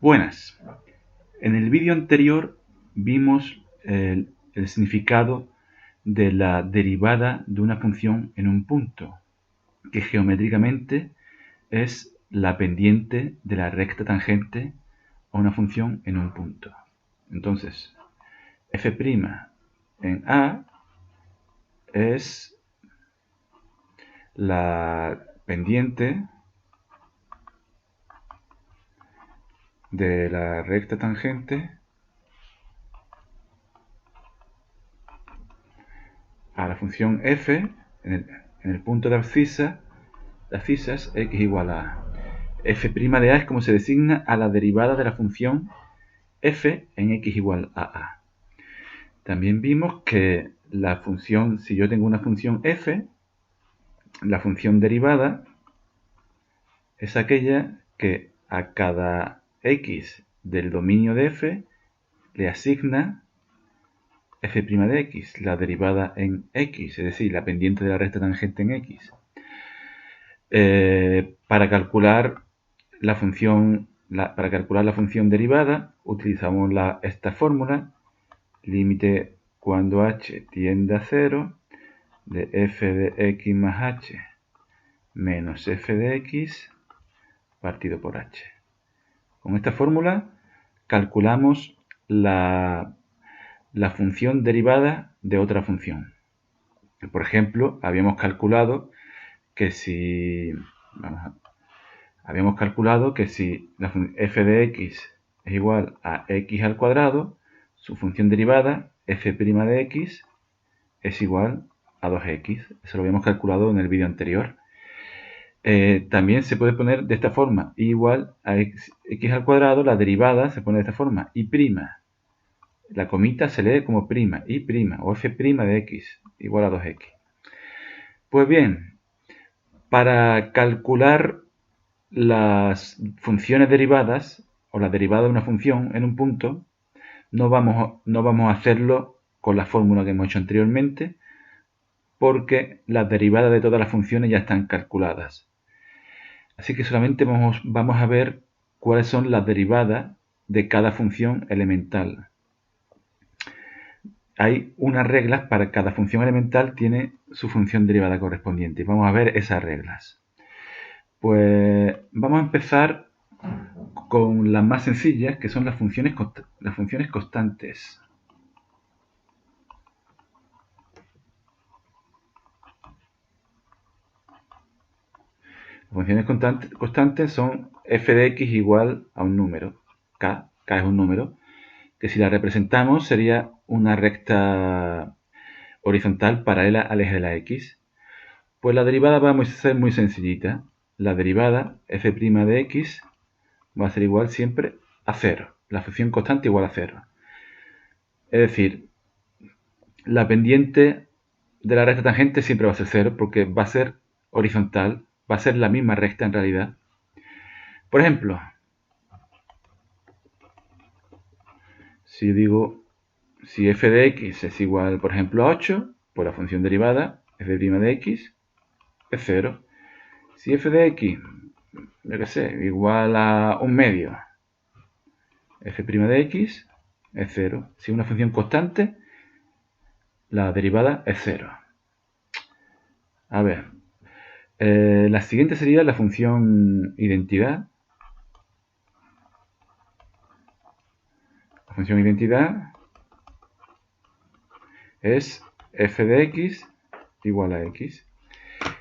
Buenas. En el vídeo anterior vimos el significado de la derivada de una función en un punto, que geométricamente es la pendiente de la recta tangente a una función en un punto. Entonces, f' en A es la pendiente de la recta tangente a la función f en el punto de abscisa x igual a f' de A es como se designa a la derivada de la función f en x igual a A. También vimos que la función, si yo tengo una función f, la función derivada es aquella que a cada x del dominio de f le asigna f' de x, la derivada en x, es decir, la pendiente de la recta tangente en x. Para calcular la función derivada utilizamos esta fórmula, límite cuando h tiende a 0 de f de x más h menos f de x partido por h. Con esta fórmula calculamos la función derivada de otra función. Por ejemplo, habíamos calculado que si la f de x es igual a x al cuadrado, su función derivada, f' de x, es igual a 2x. Eso lo habíamos calculado en el vídeo anterior. También se puede poner de esta forma, y igual a x al cuadrado, la derivada se pone de esta forma, y'. La comita se lee como prima, y' o f' de x igual a 2x. Pues bien, para calcular las funciones derivadas o la derivada de una función en un punto, no vamos a hacerlo con la fórmula que hemos hecho anteriormente, porque las derivadas de todas las funciones ya están calculadas. Así que solamente vamos a ver cuáles son las derivadas de cada función elemental. Hay unas reglas para cada función elemental, tiene su función derivada correspondiente. Vamos a ver esas reglas. Pues vamos a empezar con las más sencillas, que son las funciones constantes. Las funciones constantes son f de x igual a un número, k es un número, que si la representamos sería una recta horizontal paralela al eje de la x. Pues la derivada va a ser muy sencillita. La derivada f' de x va a ser igual siempre a 0. La función constante igual a 0. Es decir, la pendiente de la recta tangente siempre va a ser 0 porque va a ser horizontal, va a ser la misma recta en realidad. Por ejemplo, si yo digo, si f de x es igual, por ejemplo, a 8, pues la función derivada f' de x es 0. Si f de x, yo qué sé, igual a un medio, f' de x es 0. Si es una función constante, la derivada es 0. A ver, la siguiente sería la función identidad. La función identidad es f de x igual a x.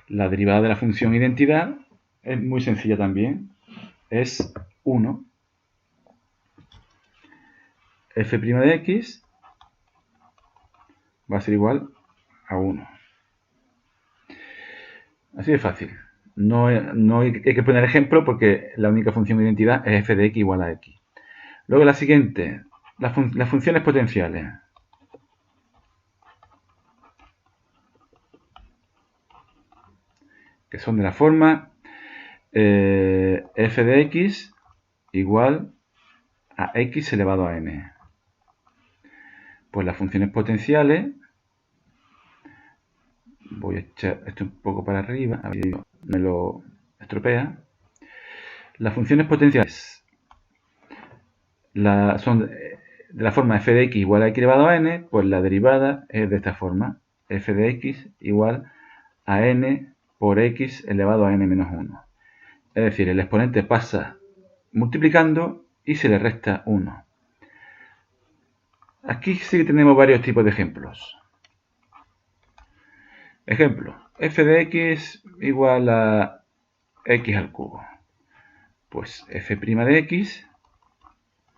La derivada de la función identidad es muy sencilla también, es 1. F' de x va a ser igual a 1. Así de fácil. No hay que poner ejemplo porque la única función de identidad es f de x igual a x. Luego la siguiente, las funciones potenciales. Que son de la forma f de x igual a x elevado a n. Pues las funciones potenciales, voy a echar esto un poco para arriba, a ver si me lo estropea. Las funciones potenciales son de la forma f de x igual a x elevado a n, pues la derivada es de esta forma. F de x igual a n por x elevado a n menos 1. Es decir, el exponente pasa multiplicando y se le resta 1. Aquí sí que tenemos varios tipos de ejemplos. Ejemplo, f de x igual a x al cubo. Pues f' de x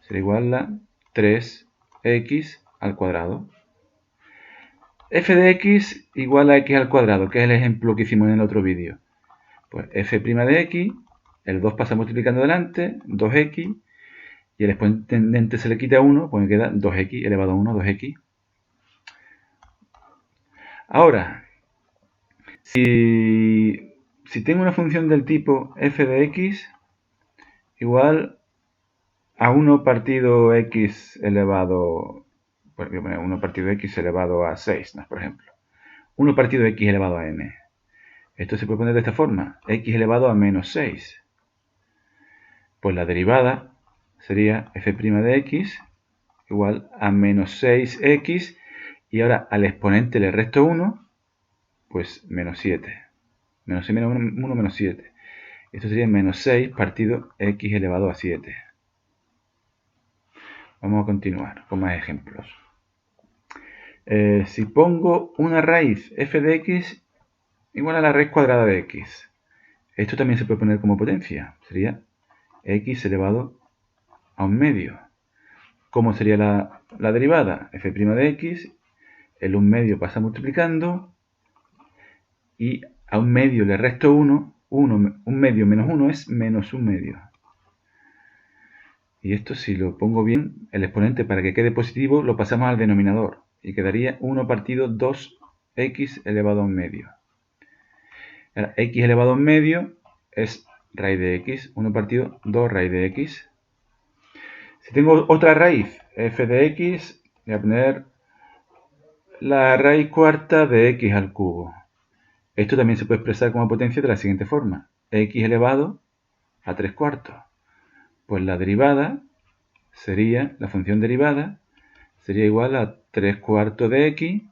será igual a 3x al cuadrado. F de x igual a x al cuadrado, que es el ejemplo que hicimos en el otro vídeo. Pues f' de x, el 2 pasa multiplicando delante, 2x, y el exponente se le quita 1, pues me queda 2x elevado a 1, 2x. Ahora, si tengo una función del tipo f de x igual a 1 partido x elevado, pues 1 partido x elevado a 6, ¿no? Por ejemplo. 1 partido x elevado a n. Esto se puede poner de esta forma, x elevado a menos 6. Pues la derivada sería f' de x igual a menos 6x, y ahora al exponente le resto 1, pues menos 7. Menos 6 menos 1 menos 7. Esto sería menos 6 partido x elevado a 7. Vamos a continuar con más ejemplos. Si pongo una raíz f de x igual a la raíz cuadrada de x, esto también se puede poner como potencia. Sería x elevado a un medio. ¿Cómo sería la derivada? F' de x, el 1 medio pasa multiplicando, y a un medio le resto 1, 1 medio menos 1 es menos 1 medio. Y esto, si lo pongo bien, el exponente para que quede positivo lo pasamos al denominador, y quedaría 1 partido 2x elevado a un medio. Ahora, x elevado a un medio es raíz de x, 1 partido 2 raíz de x. Si tengo otra raíz, f de x, voy a poner la raíz cuarta de x al cubo. Esto también se puede expresar como potencia de la siguiente forma, x elevado a 3 cuartos. Pues la derivada sería, la función derivada, sería igual a 3 cuartos de x.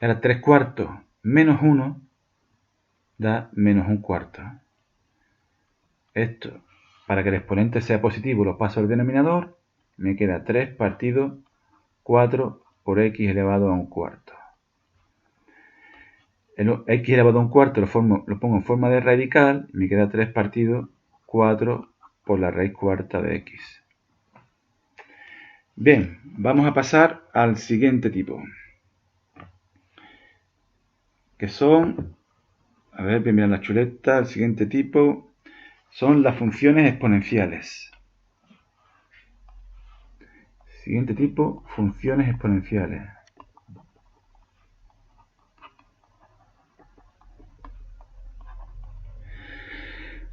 Ahora 3 cuartos menos 1 da menos 1 cuarto. Esto, para que el exponente sea positivo, lo paso al denominador, me queda 3 partido 4 por x elevado a 1 cuarto. El x elevado a 1 cuarto lo pongo en forma de radical, me queda 3 partido 4 por la raíz cuarta de x. Bien, vamos a pasar al siguiente tipo, que son, a ver, voy a mirar la chuleta, el siguiente tipo son las funciones exponenciales. Siguiente tipo, funciones exponenciales.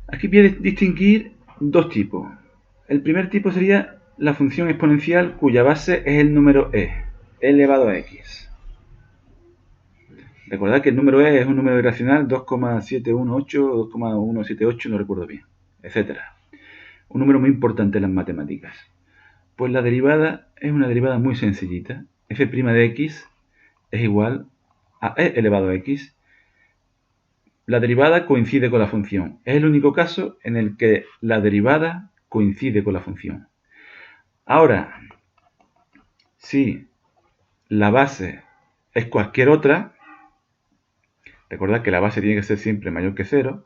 Aquí voy a distinguir dos tipos. El primer tipo sería la función exponencial cuya base es el número e elevado a x. Recordad que el número e es un número irracional, 2,718 o 2,178, no recuerdo bien, etc. Un número muy importante en las matemáticas. Pues la derivada es una derivada muy sencillita. F' de x es igual a e elevado a x. La derivada coincide con la función. Es el único caso en el que la derivada coincide con la función. Ahora, si la base es cualquier otra, recordad que la base tiene que ser siempre mayor que 0,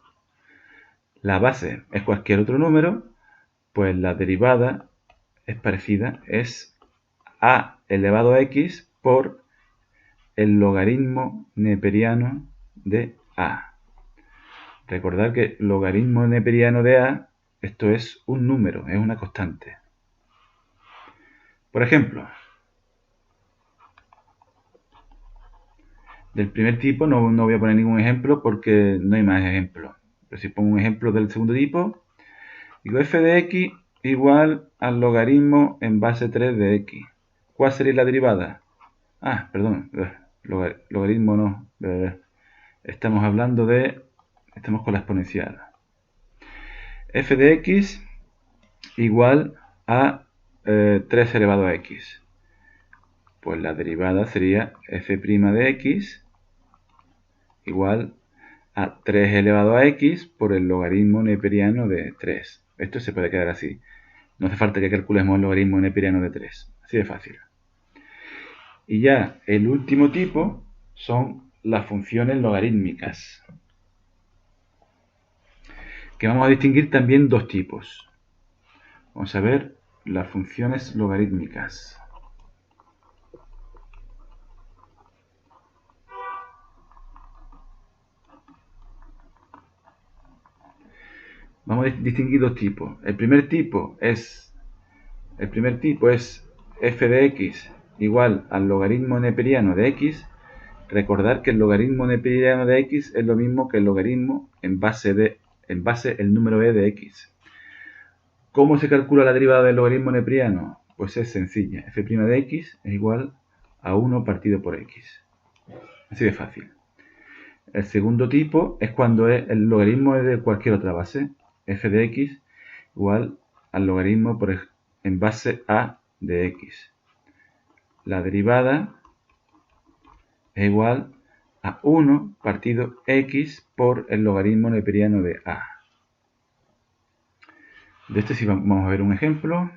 la base es cualquier otro número, pues la derivada es parecida, es a elevado a x por el logaritmo neperiano de a. Recordad que logaritmo neperiano de a, esto es un número, es una constante. Por ejemplo, del primer tipo no voy a poner ningún ejemplo porque no hay más ejemplos. Pero si pongo un ejemplo del segundo tipo, digo f de x igual al logaritmo en base 3 de x. ¿Cuál sería la derivada? Ah, perdón, logaritmo no. Estamos con la exponencial. F de x igual a 3 elevado a x. Pues la derivada sería f' de x igual a 3 elevado a x por el logaritmo neperiano de 3. Esto se puede quedar así. No hace falta que calculemos el logaritmo neperiano de 3. Así de fácil. Y ya el último tipo son las funciones logarítmicas, que vamos a distinguir también dos tipos. Vamos a ver las funciones logarítmicas. Vamos a distinguir dos tipos. El primer tipo es f de x igual al logaritmo neperiano de x. Recordar que el logaritmo neperiano de x es lo mismo que el logaritmo en base el número e de x. ¿Cómo se calcula la derivada del logaritmo neperiano? Pues es sencilla. f' de x es igual a 1 partido por x. Así de fácil. El segundo tipo es cuando el logaritmo es de cualquier otra base. F de x igual al logaritmo en base a de x. La derivada es igual a 1 partido x por el logaritmo neperiano de a. De este sí vamos a ver un ejemplo.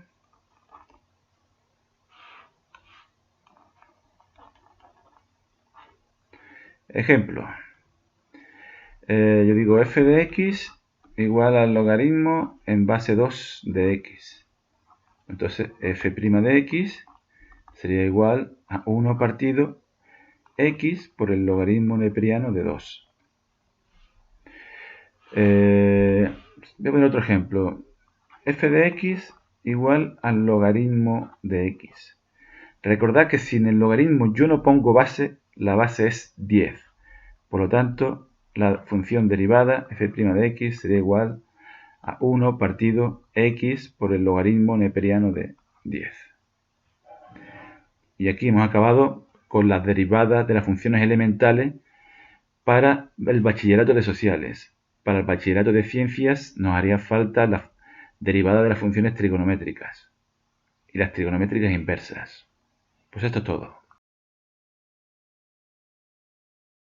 Ejemplo. Yo digo f de x igual al logaritmo en base 2 de x. Entonces f' de x sería igual a 1 partido x por el logaritmo neperiano de 2. Voy a poner otro ejemplo. F de x igual al logaritmo de x. Recordad que si en el logaritmo yo no pongo base, la base es 10. Por lo tanto, la función derivada f' de x sería igual a 1 partido x por el logaritmo neperiano de 10. Y aquí hemos acabado con las derivadas de las funciones elementales para el bachillerato de sociales. Para el bachillerato de ciencias nos haría falta la derivada de las funciones trigonométricas y las trigonométricas inversas. Pues esto es todo.